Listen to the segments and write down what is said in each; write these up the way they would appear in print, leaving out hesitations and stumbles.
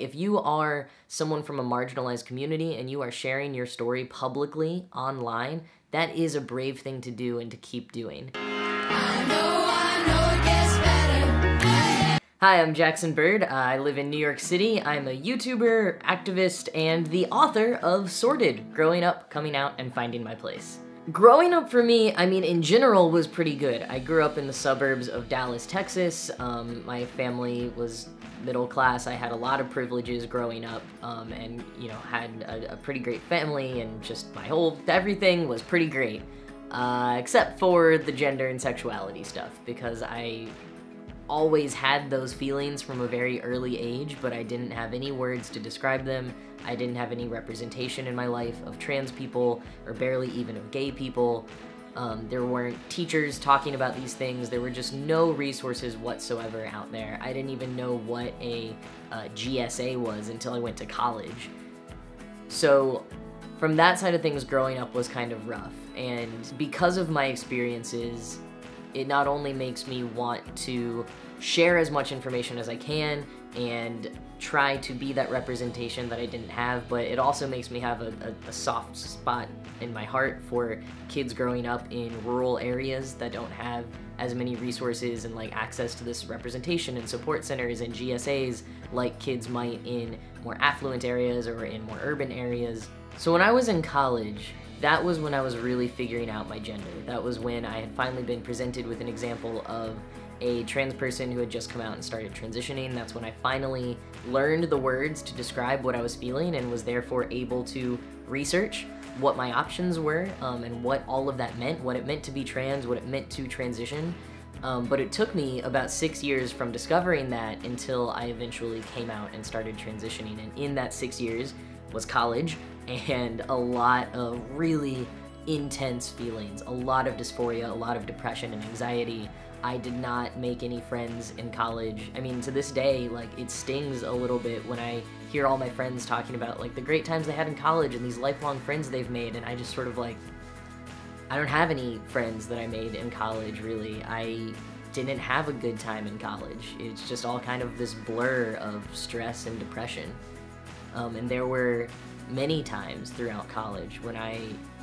If you are someone from a marginalized community and you are sharing your story publicly online, that is a brave thing to do and to keep doing. I know it gets better. Hey. Hi, I'm Jackson Bird. I live in New York City. I'm a YouTuber, activist, and the author of Sorted: Growing Up, Coming Out, and Finding My Place. Growing up for me, I mean, in general, was pretty good. I grew up in the suburbs of Dallas, Texas. My family was middle class. I had a lot of privileges growing up, and, you know, had a pretty great family, and just everything was pretty great. Except for the gender and sexuality stuff, because I always had those feelings from a very early age, but I didn't have any words to describe them. I didn't have any representation in my life of trans people, or barely even of gay people. There weren't teachers talking about these things. There were just no resources whatsoever out there. I didn't even know what a GSA was until I went to college. So from that side of things, growing up was kind of rough. And because of my experiences, it not only makes me want to share as much information as I can and try to be that representation that I didn't have, but it also makes me have a soft spot in my heart for kids growing up in rural areas that don't have as many resources and like access to this representation and support centers and GSAs like kids might in more affluent areas or in more urban areas. So when I was in college, that was when I was really figuring out my gender. That was when I had finally been presented with an example of a trans person who had just come out and started transitioning. That's when I finally learned the words to describe what I was feeling and was therefore able to research what my options were, and what all of that meant, what it meant to be trans, what it meant to transition. But it took me about 6 years from discovering that until I eventually came out and started transitioning. And in that 6 years was college and a lot of really intense feelings, a lot of dysphoria, a lot of depression and anxiety. I did not make any friends in college. I mean, to this day, like, it stings a little bit when I hear all my friends talking about, like, the great times they had in college and these lifelong friends they've made, and I just sort of, like, I don't have any friends that I made in college, really. I didn't have a good time in college. It's just all kind of this blur of stress and depression. And there were many times throughout college when I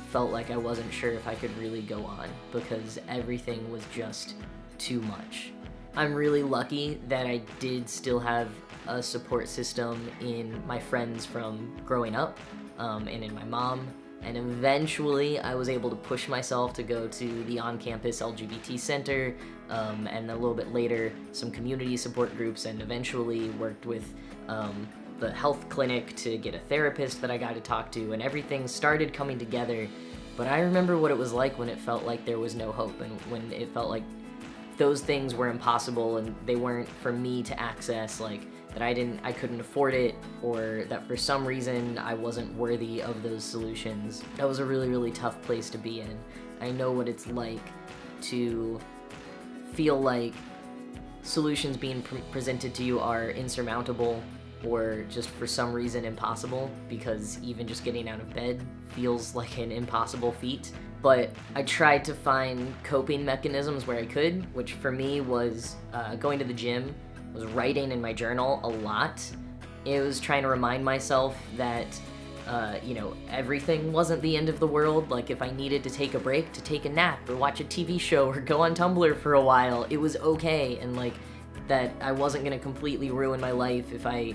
felt like I wasn't sure if I could really go on because everything was just too much. I'm really lucky that I did still have a support system in my friends from growing up, and in my mom, and eventually I was able to push myself to go to the on-campus LGBT center, and a little bit later some community support groups, and eventually worked with the health clinic to get a therapist that I got to talk to, and everything started coming together. But I remember what it was like when it felt like there was no hope, and when it felt like those things were impossible and they weren't for me to access, like that I couldn't afford it, or that for some reason I wasn't worthy of those solutions. That was a really, really tough place to be in. I know what it's like to feel like solutions being presented to you are insurmountable or just for some reason impossible, because even just getting out of bed feels like an impossible feat. But I tried to find coping mechanisms where I could, which for me was going to the gym, was writing in my journal a lot. It was trying to remind myself that, you know, everything wasn't the end of the world. Like, if I needed to take a break, to take a nap, or watch a TV show, or go on Tumblr for a while, it was okay, and like, that I wasn't gonna completely ruin my life if I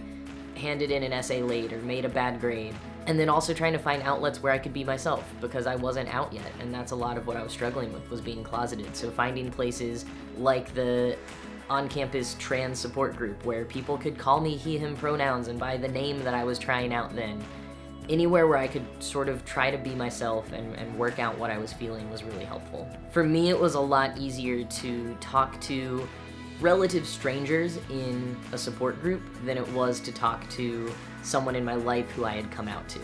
handed in an essay late or made a bad grade. And then also trying to find outlets where I could be myself, because I wasn't out yet, and that's a lot of what I was struggling with, was being closeted. So finding places like the on-campus trans support group where people could call me he, him pronouns and by the name that I was trying out then. Anywhere where I could sort of try to be myself and work out what I was feeling was really helpful. For me, it was a lot easier to talk to relative strangers in a support group than it was to talk to someone in my life who I had come out to.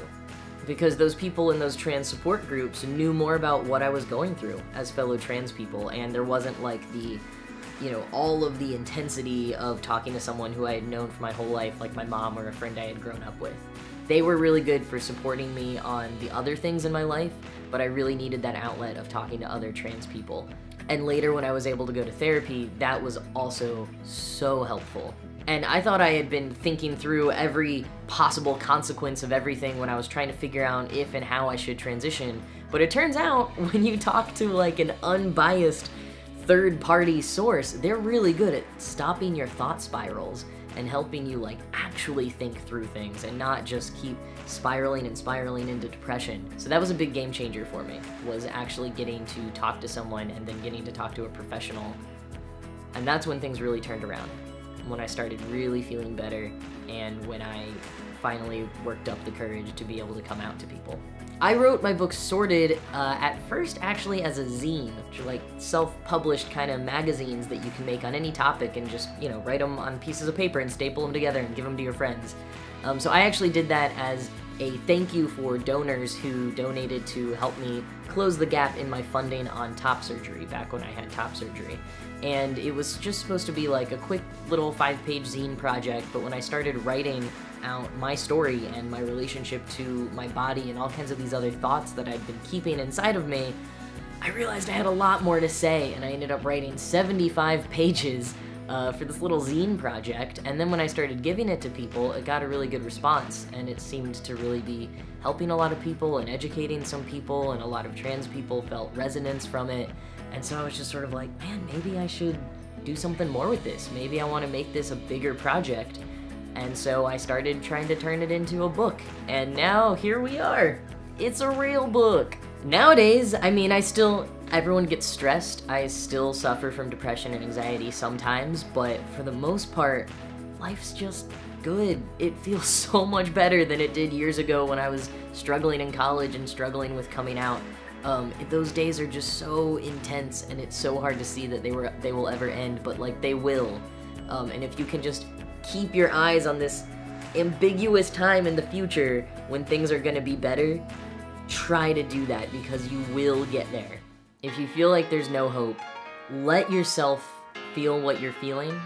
Because those people in those trans support groups knew more about what I was going through as fellow trans people, and there wasn't like the, you know, all of the intensity of talking to someone who I had known for my whole life, like my mom or a friend I had grown up with. They were really good for supporting me on the other things in my life, but I really needed that outlet of talking to other trans people. And later when I was able to go to therapy, that was also so helpful. And I thought I had been thinking through every possible consequence of everything when I was trying to figure out if and how I should transition. But it turns out when you talk to like an unbiased third-party source, they're really good at stopping your thought spirals and helping you like actually think through things and not just keep spiraling and spiraling into depression. So that was a big game changer for me, was actually getting to talk to someone and then getting to talk to a professional. And that's when things really turned around, when I started really feeling better and when I finally worked up the courage to be able to come out to people. I wrote my book Sorted at first actually as a zine, which are like self-published kind of magazines that you can make on any topic and just, you know, write them on pieces of paper and staple them together and give them to your friends. So I actually did that as a thank you for donors who donated to help me close the gap in my funding on top surgery back when I had top surgery. And it was just supposed to be like a quick little 5-page zine project, but when I started writing out my story and my relationship to my body and all kinds of these other thoughts that I'd been keeping inside of me, I realized I had a lot more to say, and I ended up writing 75 pages for this little zine project. And then when I started giving it to people, it got a really good response, and it seemed to really be helping a lot of people and educating some people, and a lot of trans people felt resonance from it. And so I was just sort of like, man, maybe I should do something more with this. Maybe I want to make this a bigger project. And so I started trying to turn it into a book. And now here we are. It's a real book. Nowadays, I mean, everyone gets stressed. I still suffer from depression and anxiety sometimes, but for the most part, life's just good. It feels so much better than it did years ago when I was struggling in college and struggling with coming out. Those days are just so intense, and it's so hard to see that they will ever end, but like they will. And if you can just keep your eyes on this ambiguous time in the future when things are gonna be better, try to do that, because you will get there. If you feel like there's no hope, let yourself feel what you're feeling,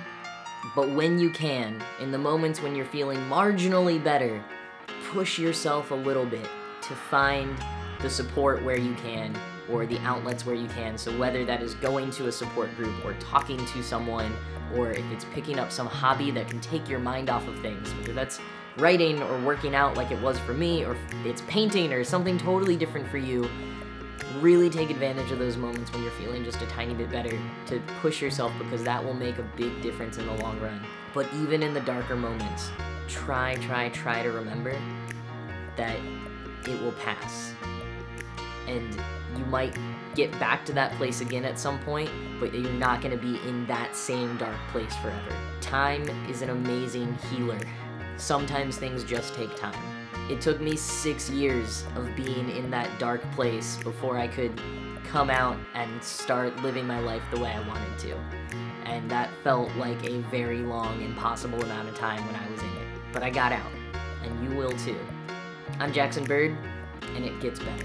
but when you can, in the moments when you're feeling marginally better, push yourself a little bit to find the support where you can, or the outlets where you can. So whether that is going to a support group, or talking to someone, or if it's picking up some hobby that can take your mind off of things, whether that's writing or working out like it was for me, or it's painting or something totally different for you, really take advantage of those moments when you're feeling just a tiny bit better to push yourself, because that will make a big difference in the long run. But even in the darker moments, try to remember that it will pass. And you might get back to that place again at some point, but you're not going to be in that same dark place forever. Time is an amazing healer. Sometimes things just take time. It took me 6 years of being in that dark place before I could come out and start living my life the way I wanted to. And that felt like a very long, impossible amount of time when I was in it. But I got out, and you will too. I'm Jackson Bird, and it gets better.